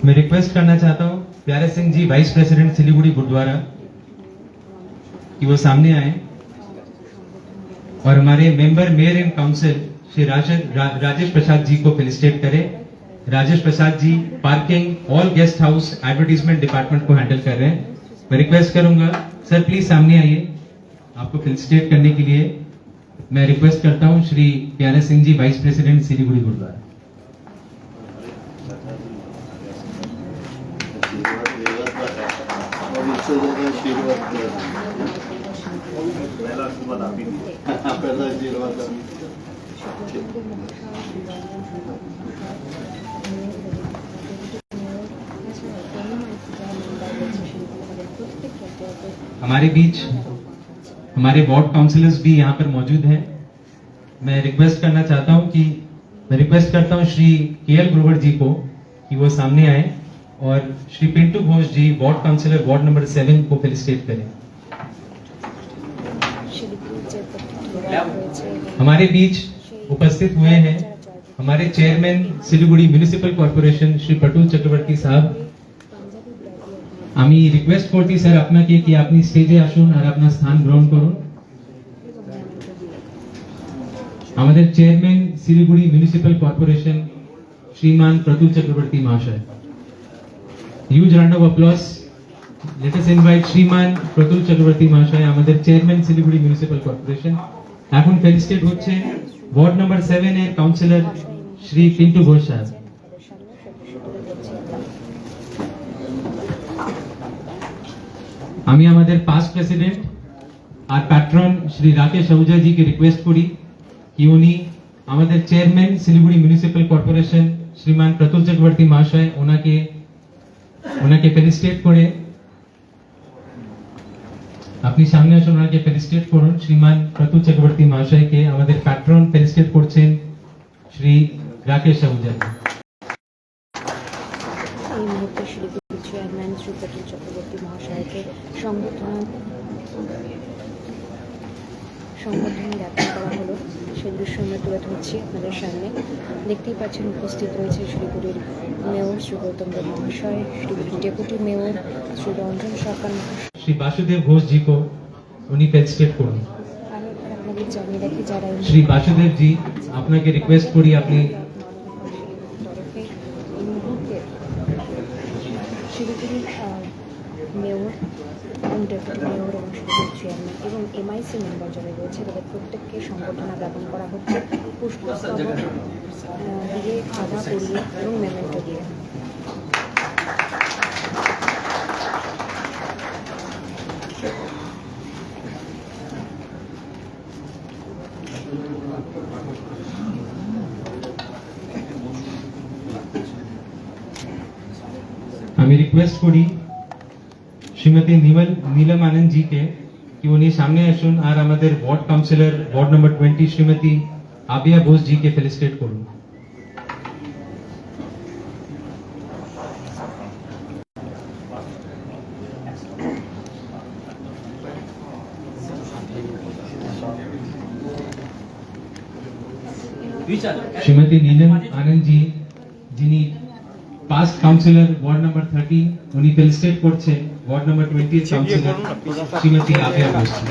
मैं रिक्वेस्ट करना चाहता हूँ प्यारे सिंह जी, वाइस प्रेसिडेंट सिलीगुड़ी गुरुद्वारा, कि वो सामने आए और हमारे member mayor in council Shri Rajesh Prasad ji को फेलिसिटेट करें। Rajesh Prasad ji parking all guest house advertisement department को हैंडल कर रहे हैं। मैं रिक्वेस्ट करूंगा सर प्लीज सामने आइए, आपको फेलिसिटेट करने के लिए मैं रिक्वेस्ट करता हूं श्री प्यारे सिंह जी, वाइस प्रेसिडेंट सिलीगुड़ी गुरुद्वारा। हमारे बीच हमारे वार्ड काउंसिलर्स भी यहाँ पर मौजूद हैं। मैं रिक्वेस्ट करता हूँ श्री केएल ग्रोवर जी को कि वो सामने आए और श्री पिंटू घोष जी वार्ड काउंसिलर वार्ड नंबर 7 को फेलिसिटेट करें। हमारे बीच उपस्थित हुए हैं हमारे chairman Siliguri municipal corporation Shri Pratul Chakraborty साहब। আমি রিকোয়েস্ট করছি স্যার আপনাকে কি আপনি স্টেজে আসুন আর আপনার স্থান গ্রহণ করুন। আমাদের chairman Siliguri municipal corporation Shriman Pratul Chakraborty মহাশয়। Huge round of applause. Let us invite Shriman Pratul Chakraborty মহাশয়, আমাদের চেয়ারম্যান শিলিগুড়ি মিউনিসিপাল কর্পোরেশন। এখন ফেলিসিটেট হচ্ছে ওয়ার্ড নাম্বার 7 এর কাউন্সিলর শ্রী পিন্টু ঘোষ সাহেব। আমি আমাদের পাস্ট প্রেসিডেন্ট আর প্যাট্রন শ্রী রাকেশ আহুজা জি কে রিকোয়েস্ট করি कि উনি আমাদের chairman Siliguri municipal corporation Shriman Pratul Chakraborty মহাশয় ওনাকে ফেলিসিটেট করে আপনি সামনে আসুন, ওনাকে ফেলিসিটেট করুন। শ্রীমান প্রতুল চক্রবর্তী মহাশয়কে আমাদের প্যাট্রন ফেলিসিটেট করছেন শ্রী রাকেশ আহুজা। এই মুহূর্তে শিলিগুড়ি চেয়ারম্যান শ্রী প্রতুল চক্রবর্তী মহাশয়কে সংবর্ধনা জ্ঞাপন করা হলো, সেই দৃশ্য আমরা তুলে ধরছি আপনাদের সামনে। দেখতেই পাচ্ছেন উপস্থিত রয়েছে শিলিগুড়ির মেয়র শ্রী গৌতম দেব মহাশয়, শিলিগুড়ির ডেপুটি মেয়র শ্রী রঞ্জন সরকার মহাশয়। श्री वासुदेव घोष जी को उन्हीं फेलिसिटेट করুন। আপনাদের জানিয়ে রাখি যারা श्री वासुदेव जी আপনাকে রিকোয়েস্ট করি আপনি শিলিগুড়ির মেয়র এবং ডেপুটি মেয়র এবং শিলিগুড়ির চেয়ারম্যান এবং এমআইসি মেম্বার যারা রয়েছে তাদের প্রত্যেককে সংবর্ধনা জ্ঞাপন করা হচ্ছে পুষ্পস্তবক দিয়ে, খাওয়া পরিয়ে এবং মেমেন্টো দিয়ে। আমি রিকোয়েস্ট করি শ্রীমতী নীলম আনন্দ জি কে कि उन्हें सामने আসুন আর আমাদের ward councillor ward number 20 Shrimati Abiya Ghosh ji কে ফেলিসিটেট করুন। श्रीमती नीलम आनंद जी যিনি पास्ट काउंसिलर वार्ड नंबर 30 उन्हीं फेलिसिटेट করছে ward number 20 councillor Shrimati Abiya Ghosh ji.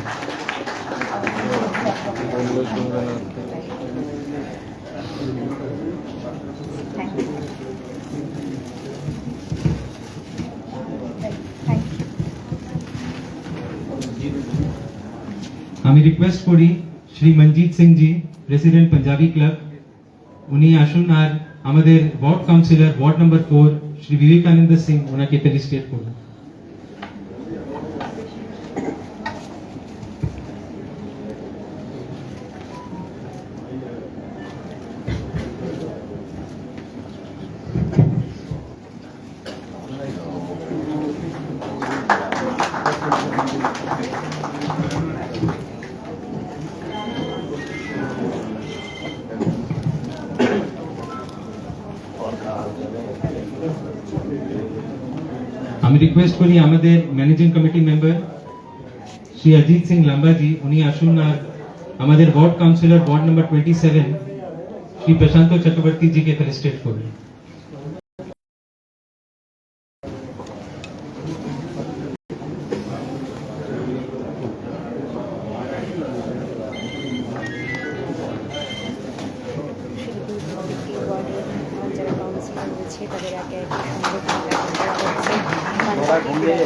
আমি রিকোয়েস্ট করি শ্রী মনজিৎ সিং জি, প্রেসিডেন্ট पंजाबी क्लब, উনি আসুন আর আমাদের ward councillor ward number 4 Shri Vivekananda Singh ওনাকে ফেলিসিটেট করুন। আমি রিকোয়েস্ট করি আমাদের managing committee member Shri Ajit Singh Lamba ji উনি আসুন আর আমাদের ward councillor ward number 27 Shri Prashant Chakraborty ji কে ফেলিসিটেট করুন। একে একে সংগঠন জ্ঞাপন করা হচ্ছে পাঞ্জাবি ক্রীড়া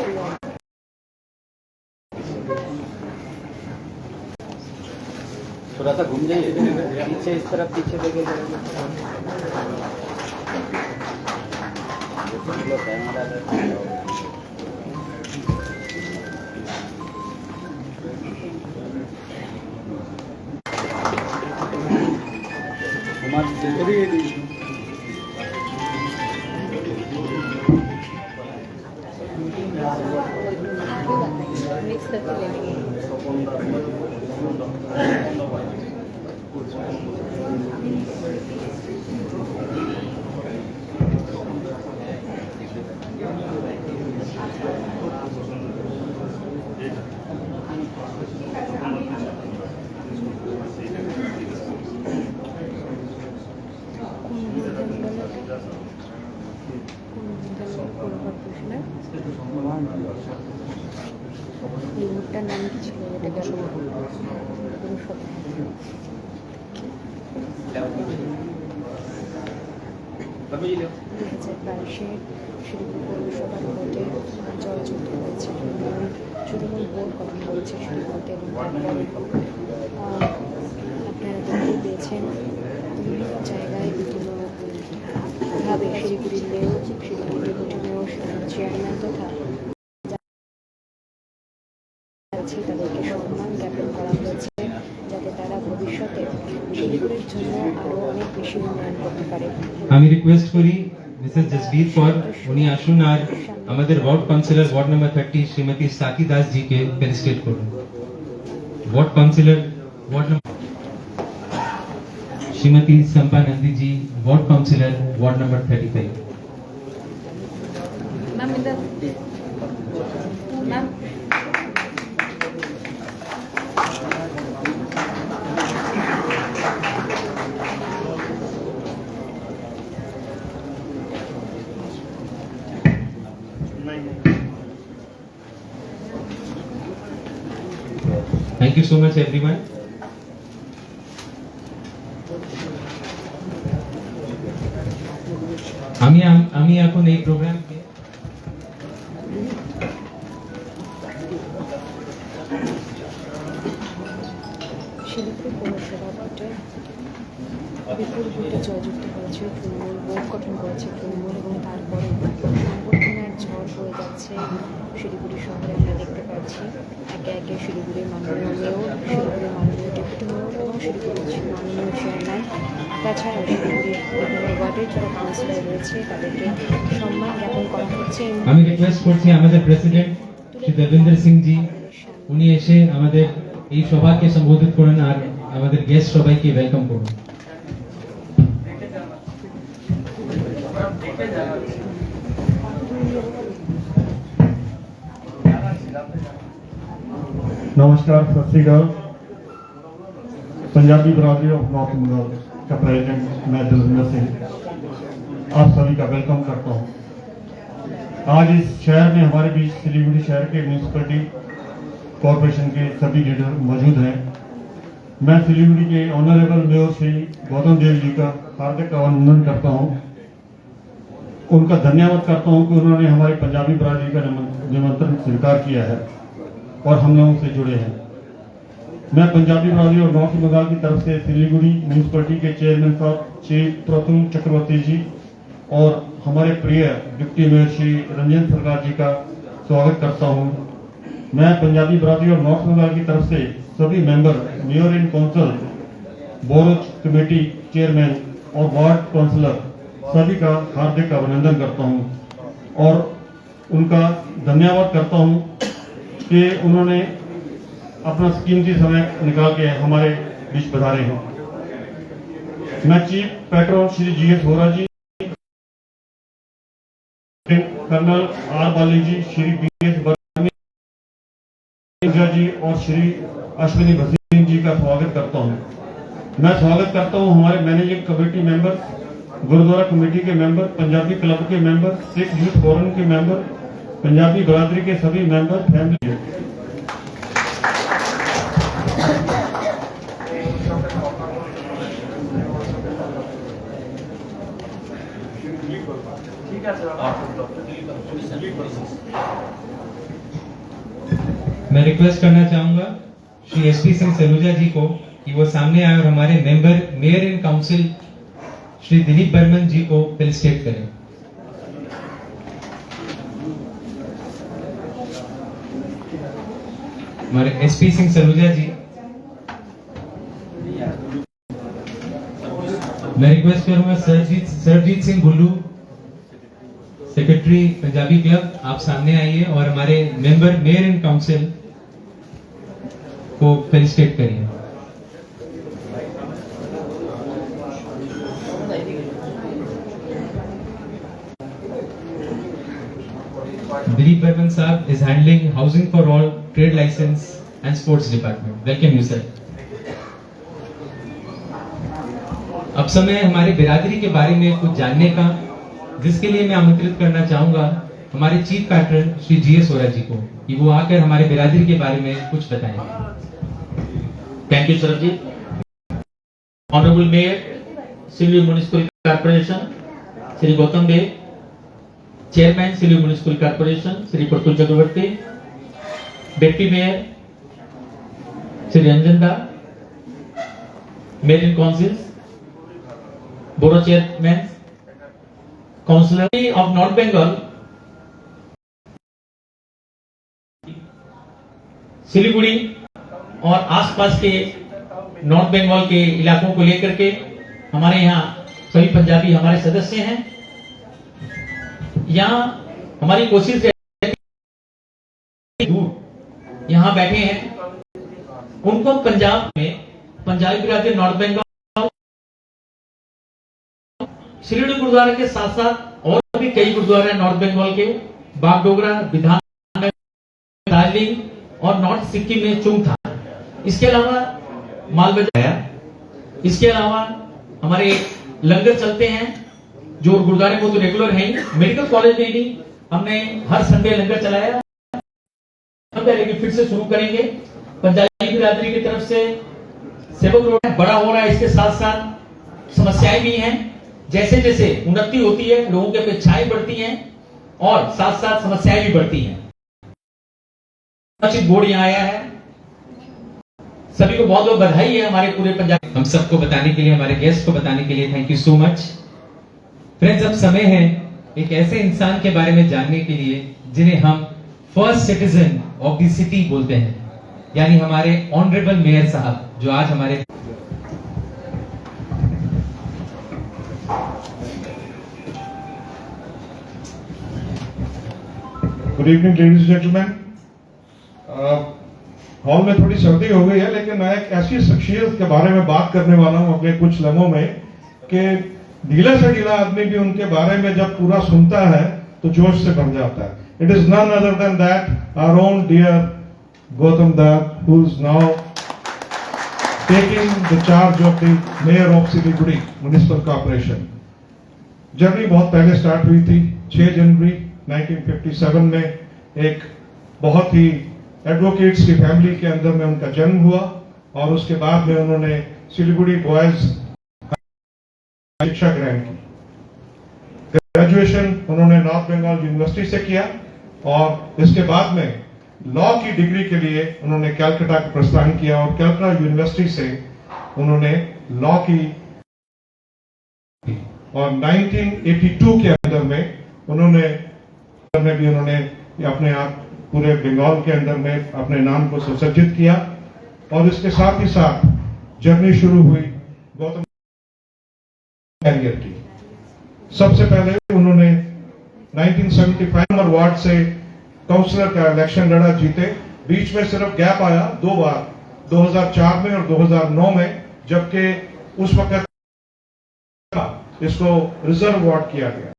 थोड़ा सा घूम जाइए पीछे इस तरफ पीछे देखे मिक्स करके लेंगे এই মুহূর্তের নাম কি ছিল এটা গেল পুরুষোত্তম 2022-এ শিলিগুড়ি পৌরসভার ভোটে জয়যুক্ত হয়েছে তৃণমূল বোর্ড গঠন করেছে শিলিগুড়িতে এবং তারপরে আপনারা দেখতে পেয়েছেন বিভিন্ন জায়গায় বিভিন্নভাবে শিলিগুড়ির mayor Siliguri deputy mayor chairman তথা আছে তাদেরকে সম্মান জ্ঞাপন করা হয়েছে যাতে তারা ভবিষ্যতে শিলিগুড়ির জন্য আরও অনেক বেশি উন্নয়ন করতে পারে। আমি রিকোয়েস্ট করি মিসেস জসবীর কর উনি আসুন আর আমাদের ward councillor ward number 30 Shrimati Saki Das ji কে ফেলিসিটেট করুন। Ward councillor ward number Shrimati Sampa Nandi ji ward councillor ward number 35। Ma'am इधर ma'am Thank you so much everyone. আমি এখন এই প্রোগ্রামকে শিলিগুড়ি পৌরসভা ভোটে বিপুল ভোটে জয়যুক্ত হয়েছে তৃণমূল বোর্ড গঠন করেছে তৃণমূল এবং তারপরে সংগঠনের ঝড় হয়ে যাচ্ছে শিলিগুড়ি শহরে আমরা দেখতে পাচ্ছি একে একে শিলিগুড়ির মাননীয় মেয়র শিলিগুড়ির মাননীয় ডেপুটি মেয়র এবং শিলিগুড়ির মাননীয় চেয়ারম্যান তাছাড়াও শিলিগুড়ির বিভিন্ন ওয়ার্ডের যারা কাউন্সিলর রয়েছে তাদেরকে সম্মান জ্ঞাপন করা হচ্ছে। আমি রিকোয়েস্ট করছি আমাদের প্রেসিডেন্ট শ্রী দেবেন্দ্র সিং জি উনি এসে আমাদের এই সভাকে সম্বোধিত করেন আর আমাদের গেস্ট সবাইকে ওয়েলকাম করুন। नमस्कार, सत श्रीकाल। पंजाबी बरादरी ऑफ नॉर्थ बंगाल का प्रेसिडेंट मैं देवेंद्र सिंह आप सभी का वेलकम करता हूं। आज इस शहर में हमारे बीच सिलीगुड़ी शहर के म्यूनिसिपैलिटी कॉरपोरेशन के सभी लीडर मौजूद हैं। मैं सिलीगुड़ी के ऑनरेबल मेयर श्री गौतम देव जी का हार्दिक अभिनंदन करता हूं, उनका धन्यवाद करता हूं कि उन्होंने हमारी पंजाबी बरादरी का निमंत्रण स्वीकार किया है और हम लोगों से जुड़े हैं। मैं पंजाबी बरादरी और नॉर्थ बंगाल की तरफ से सिलीगुड़ी म्यूनिसिपैलिटी के चेयरमैन साहब श्री प्रथुम चक्रवर्ती जी और हमारे प्रिय डिप्टी मेयर श्री रंजन सरकार जी का स्वागत करता हूं। मैं पंजाबी बरादरी और नॉर्थ बंगाल की तरफ से सभी member, mayor in council, board committee chairman और वार्ड काउंसिलर सभी का हार्दिक अभिनंदन करता हूं और उनका धन्यवाद करता हूं कि उन्होंने अपना कीमती समय निकाल के हमारे बीच पधारे हैं। मैं चीफ पेट्रोन श्री GS होरा जी, कर्नल R बाली जी, श्री BS बर्मी जी और श्री अश्विनी भसीन जी का स्वागत करता हूं। मैं स्वागत करता हूं हमारे managing committee member, gurdwara committee के मेंबर, पंजाबी क्लब के मेंबर, सिख यूथ फोरम के मेंबर, पंजाबी बरादरी के सभी मेंबर, फैमिली। ठीक है सर। मैं रिक्वेस्ट करना चाहूंगा श्री एसपी सिंह सलूजा जी को कि वो सामने आए और हमारे mayor in council Shri Dilip Barman ji को फेलिसिटेट करें। हमारे एसपी सिंह सलूजा जी, मैं रिक्वेस्ट करूंगा सरजीत सिंह भुल्लू, सेक्रेटरी पंजाबी क्लब, आप सामने आइए और हमारे मेयर इन काउंसिल को फेलिसिटेट करिए। दिलीप बर्मन साहब is handling housing for all, trade license and sports department. Welcome you sir. अब समय है हमारे बिरादरी के बारे में कुछ जानने का, जिसके लिए मैं आमंत्रित करना चाहूंगा हमारे चीफ पैट्रन श्री जीएस ओरा जी को कि वो आकर हमारे बिरादरी के बारे में कुछ बताएं। Thank you Sarjit. Honourable mayor सिल्वी municipal corporation Shri Gautam Dev, chairman सिल्वी municipal corporation Shri Pratul Chakraborty, deputy mayor Shri Ranjan da, mayor in council, borough chairman, councillor of North Bengal, Siliguri और आसपास के नॉर्थ बंगाल के इलाकों को लेकर के हमारे यहाँ सभी पंजाबी हमारे सदस्य हैं। यहाँ हमारी कोशिश है दूर यहाँ बैठे हैं उनको पंजाब में पंजाबी बिरादरी नॉर्थ बंगाल शिरडी गुरुद्वारा के साथ साथ और भी कई गुरुद्वारा नॉर्थ बंगाल के, बागडोगरा, विधान, दार्जिलिंग और नॉर्थ सिक्किम में चुंगथा, इसके अलावा मालबजाया, इसके अलावा हमारे लंगर चलते हैं जो गुरुद्वारे को तो रेगुलर है ही, मेडिकल कॉलेज में भी हमने हर संडे लंगर चलाया, लेकिन फिर से शुरू करेंगे। पंजाबी बिरादरी की तरफ से सेवक रोड बड़ा हो रहा है, इसके साथ साथ समस्याएं भी हैं। जैसे जैसे उन्नति होती है लोगों की अपेक्षाएं बढ़ती हैं और साथ साथ समस्याएं भी बढ़ती हैं। बोर्ड यहाँ आया है, सभी को बहुत बहुत बधाई है हमारे पूरे पंजाब। हम सबको बताने के लिए, हमारे गेस्ट को बताने के लिए thank you so much. Friends, अब समय है एक ऐसे इंसान के बारे में जानने के लिए जिन्हें हम first citizen of the city बोलते हैं, यानी हमारे ऑनरेबल मेयर साहब, जो आज हमारे good evening ladies gentleman. Hall में थोड़ी सर्दी हो गई है, लेकिन मैं एक ऐसी शख्सियत के बारे में बात करने वाला हूं अपने कुछ लम्हों में कि ढीला से ढीला आदमी भी उनके बारे में जब पूरा सुनता है तो जोश से भर जाता है। It is none other than that our own dear Gautam da, who is now taking the charge of the mayor of Siliguri municipal corporation. Journey बहुत पहले स्टार्ट हुई थी। 6 जनवरी 1957 में एक बहुत ही एडवोकेट्स की फैमिली के अंदर में उनका जन्म हुआ और उसके बाद में उन्होंने सिलीगुड़ी बॉयज शिक्षा ग्रहण की। ग्रेजुएशन उन्होंने नॉर्थ बंगाल यूनिवर्सिटी से किया और इसके बाद में लॉ की डिग्री के लिए उन्होंने कलकत्ता का प्रस्थान किया और कलकत्ता यूनिवर्सिटी से उन्होंने लॉ की और 1982 के अंदर में उन्होंने अपने आप पूरे बंगाल के अंदर में अपने नाम को सुसज्जित किया और इसके साथ ही साथ जर्नी शुरू हुई गौतम कैरियर की। सबसे पहले उन्होंने 1975 वार्ड से काउंसलर का इलेक्शन लड़ा, जीते। बीच में सिर्फ गैप आया 2 बार, 2004 में और 2009 में, जबकि उस वक्त इसको रिजर्व वार्ड किया गया,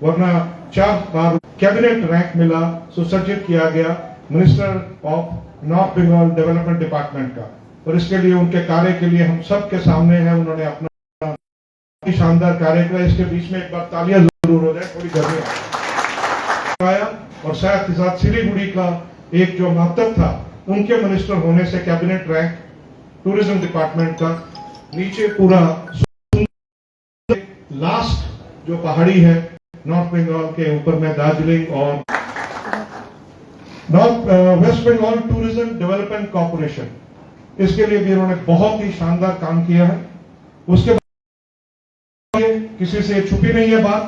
वरना 4 बार कैबिनेट रैंक मिला, सुसज्जित किया गया minister of North Bengal development department का। और इसके लिए उनके कार्य के लिए हम सब के सामने है, उन्होंने अपना शानदार कार्य किया। इसके बीच में एक बार तालियां जरूर हो जाए, थोड़ी गर्मी आया। और साथ ही साथ सिलीगुड़ी का एक जो महत्व था उनके मिनिस्टर होने से कैबिनेट रैंक टूरिज्म डिपार्टमेंट का, नीचे पूरा लास्ट जो पहाड़ी है नॉर्थ बंगाल के ऊपर में दार्जिलिंग और North West Bengal tourism development corporation, इसके लिए भी उन्होंने बहुत ही शानदार काम किया है। उसके बाद किसी से छुपी नहीं है बात।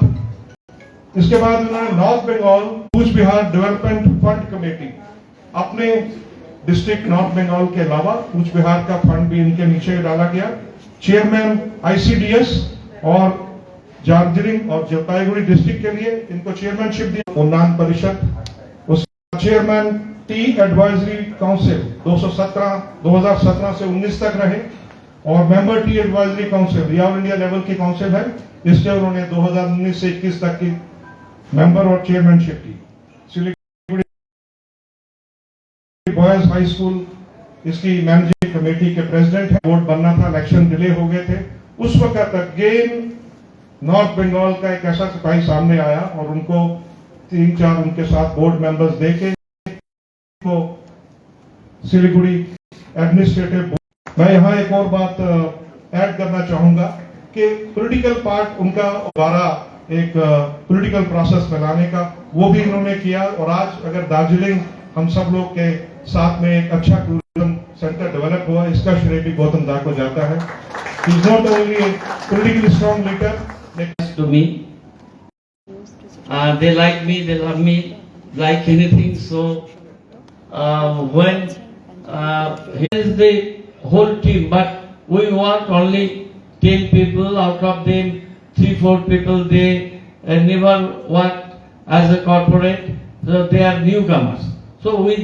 इसके बाद उन्होंने north Bengal Cooch Behar development fund committee, अपने डिस्ट्रिक्ट नॉर्थ बंगाल के अलावा कूच बिहार का फंड भी इनके नीचे डाला गया। चेयरमैन आईसीडीएस और दार्जिलिंग और जलपाईगुड़ी डिस्ट्रिक्ट के लिए इनको चेयरमैनशिप दी। उन्नयन परिषद, उसका चेयरमैन टी एडवाइजरी काउंसिल 2017 से 19 तक रहे और member T advisory council all India level की काउंसिल है, इसके उन्होंने 2019 से 21 तक की मेंबर और चेयरमैनशिप की। सिलीगुड़ी बॉयज हाई स्कूल, इसकी मैनेजिंग कमेटी के प्रेसिडेंट है। वोट बनना था, इलेक्शन डिले हो गए थे। उस वक्त अगेन नॉर्थ बंगाल का एक ऐसा सिपाही सामने आया और उनको 3-4 उनके साथ बोर्ड मेंबर्स देके को सिलीगुड़ी एडमिनिस्ट्रेटिव। मैं यहाँ एक और बात ऐड करना चाहूंगा कि पॉलिटिकल पार्ट उनका द्वारा एक पॉलिटिकल प्रोसेस में लाने का वो भी इन्होंने किया। और आज अगर दार्जिलिंग हम सब लोग के साथ में एक अच्छा टूरिज्म सेंटर डेवलप हुआ, इसका श्रेय भी गौतम दा को जाता है। He is not only A politically strong leader, To me, they like me, they love me like anything. So when here's the whole team, but we want only 10 people. Out of them, 3-4 people they never worked as a corporate, so they are newcomers. So we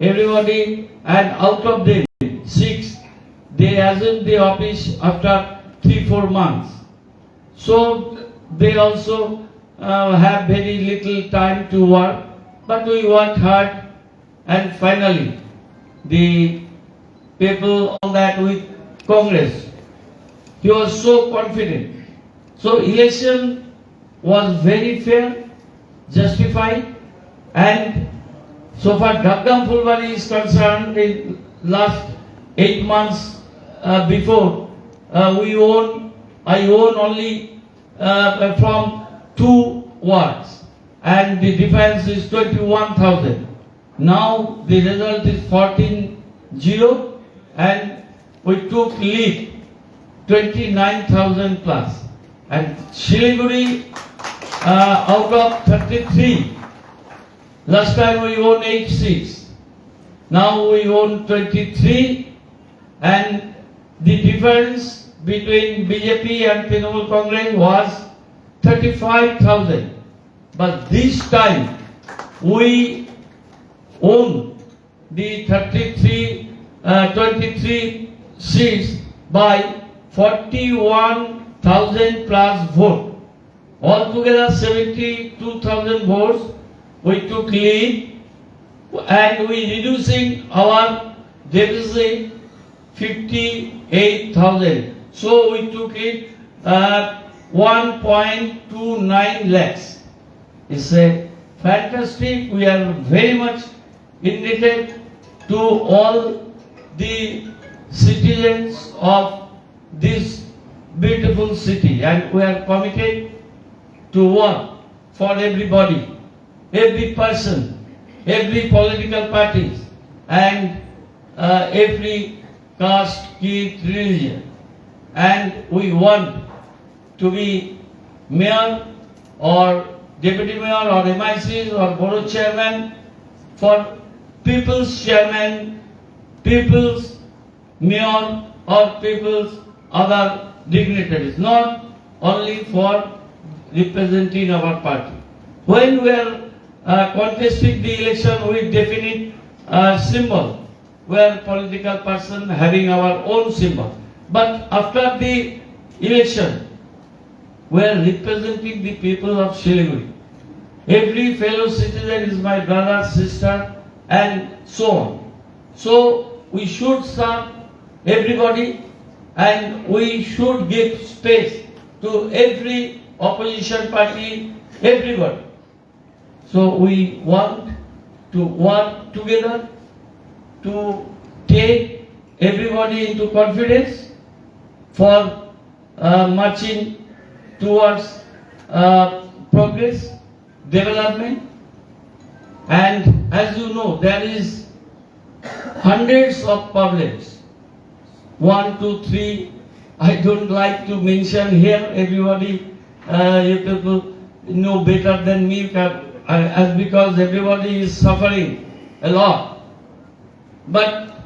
everybody, and out of them 6 they assume the office after 3-4 months. So they also have very little time to work, but we work hard, and finally the people all that with Congress, he was so confident. So election was very fair, justified, and so far Gaggam Fulbari is concerned, in last 8 months before I own only from 2 wards, and the difference is 21,000. Now the result is 14-0, and we took lead 29,000 plus. And Siliguri out of 33, last time we won 8 seats, now we own 23, and the difference between BJP and Trinamool Congress was 35,000. But this time we own the 23 seats by 41,000 plus vote. Altogether 72,000 votes we took lead, and we reducing our deficit 58,000. So we took it 1.29 lakhs. It's a fantastic. We are very much indebted to all the citizens of this beautiful city, and we are committed to work for everybody, every person, every political parties, and every caste, creed, religion. And we want to be mayor or deputy mayor or MICs or board of chairman for people's chairman, people's mayor or people's other dignitaries, not only for representing our party. When we are contesting the election with definite symbol, we are political person having our own symbol. But after the election, we are representing the people of Siliguri. Every fellow citizen is my brother, sister, and so on. So we should serve everybody, and we should give space to every opposition party, everybody. So we want to work together to take everybody into confidence for marching towards progress, development. And as you know, there is hundreds of problems. 1, 2, 3. I don't like to mention here. Everybody, you people know better than me, as because everybody is suffering a lot. But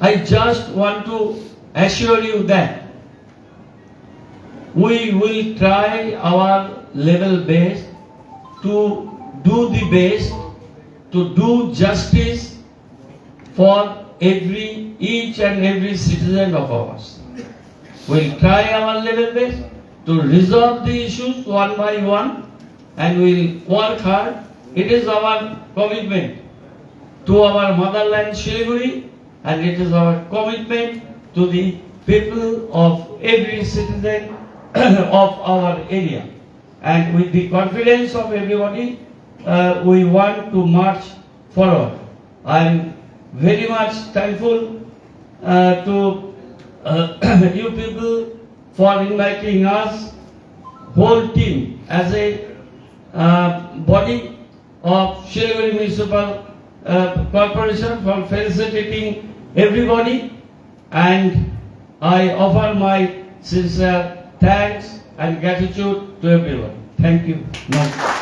I just want to assure you that we will try our level best to do the best, to do justice for each and every citizen of ours. We'll try our level best to resolve the issues one by one, and we'll work hard. It is our commitment to our motherland Siliguri, and it is our commitment to the people of every citizen of our area. And with the confidence of everybody, we want to march forward. I am very much thankful to you people for inviting us, whole team, as a body of Siliguri Municipal Corporation, for felicitating everybody, and I offer my sincere thanks and gratitude to everyone. Thank you. Namaskar.